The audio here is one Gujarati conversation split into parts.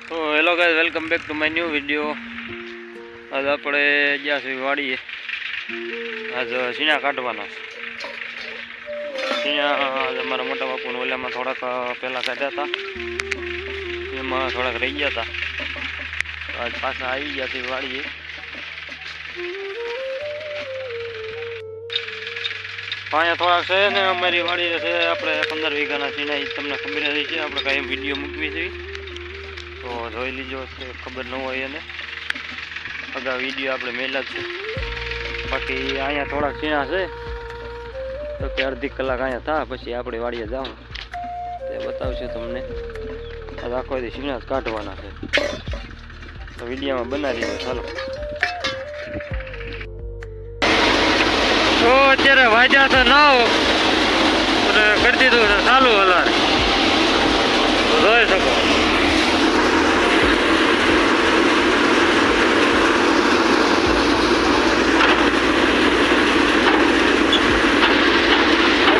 તો hello guys, welcome back to my new video. આજ આપણે ગયા છીએ વાડીએ। આજ સીણા કાઢવાના સીણા અમારા મોટા બાપુને ઓલામાં થોડાક પહેલાં કાઢ્યા હતા, એમાં થોડાક રહી ગયા હતા। આજ પાછા આવી ગયા છીએ વાડીએ। અહીંયા થોડાક છે ને અમારી વાડી છે આપણે 15 વીઘાના સીણા, એ તમને ખબર જ છે। આપણે કાંઈ વિડીયો મૂકવી છે તો જોઈ લીજો, ખબર ન હોય એને અગાઉ વિડીયો આપણે મેલા જ છે। બાકી અહીંયા થોડાક સીણા છે તો કે અડધી કલાક અહીંયા થાય પછી આપણે વાડીએ જાઉં તે બતાવશું તમને। આખો દી સીણા જ કાઢવાના છે તો વિડીયોમાં બનાવી દીધો। ચાલો તો અત્યારે વાગ્યા છે 9 અને કરી દીધું છે ચાલુ હલાર, જોઈ શકો।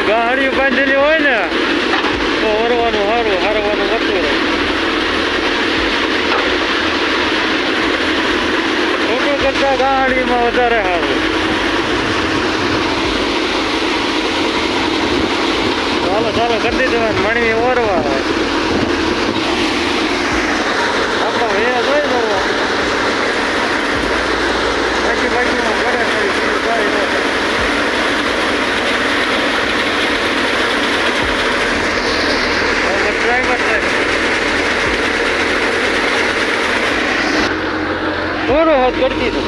ગાડી બાંધેલી હોય ને તો હરવાનું સારું, હારવાનું વધતું રહે। ખોટું કરતા ગાડીમાં વધારે સારું। ચાલો ચાલો કરી દીધું, મણી ઓરવા આપણો હે જોઈ દો બાકી બાકીમાં કરે કાંઈ ન થોડું હાથ કરી દીધું,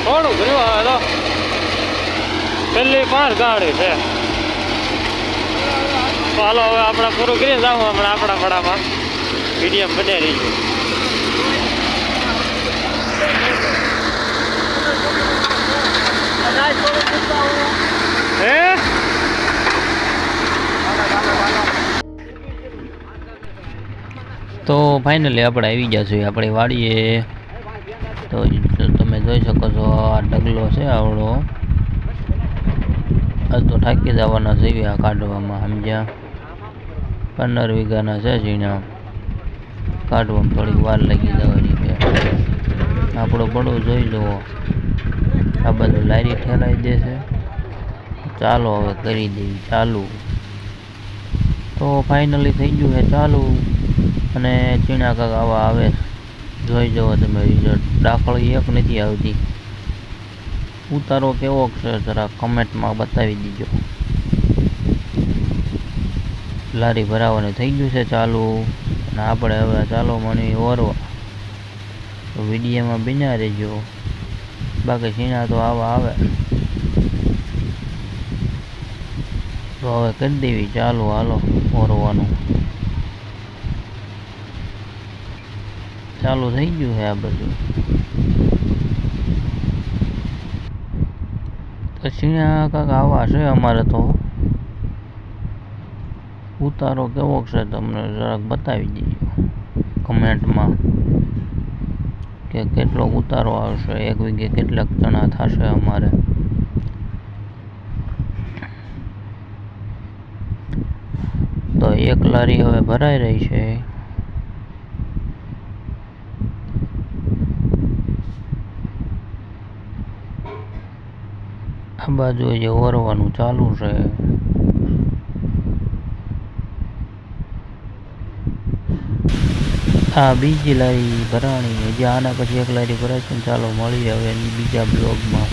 થોડું ભર્યું। હાલો પેલી 5 ગાડી છે, હાલો હવે આપણે પૂરું કરી જાઉં હમણાં આપણા પડામાં વિડીયો બને રહીશું। હે તો ફાઇનલી આપણે આવી ગયા છીએ આપણી વાડીએ। તો તમે જોઈ શકો છો આ ઢગલો છે આવડો, આ તો થાકી જવાના છે આ કાઢવામાં, સમજ્યા। 15 વીઘાના છે ઝીણા, કાઢવામાં થોડીક વાર લાગી જવાની છે। આપણો પડો જોઈ જુઓ, આ બધું લારી ઠેલાઈ દેશે। ચાલો હવે કરી દઈએ ચાલુ। તો ફાઇનલી થઈ ગયું છે ચાલુ, અને ચીણા કાંક આવા આવે જોઈ જવો તમે રિઝલ્ટ। દાખલી એક નથી આવતી, ઉતારો કેવો છે જરા કમેન્ટમાં બતાવી દીજો। લારી ભરાવાનું થઈ ગયું છે ચાલુ, અને આપણે હવે ચાલો મણી ઓરવા, તો વિડીયોમાં બન્યા રહેજો। બાકી સીણા તો આવા આવે તો હવે કરી દેવી ચાલુ। હાલો ઓરવાનું ચાલુ થઈ ગયું છે આ બધું। તો સીણા કાંક આવા છે અમારે, તો ઉતારો કેવો છે તમને જરાક બતાવી દીજો કમેન્ટમાં કે કેટલો ઉતારો આવશે, 1 વીઘે કેટલાક ચણા થશે અમારે। તો એક લારી હવે ભરાઈ રહી છે, આ બાજુ જે ઓરવાનું ચાલુ છે। આ બીજી લારી ભરાણી, હજી આના પછી એક લારી ભરાય છે। ચાલો મળીએ હવે બીજા બ્લોગમાં।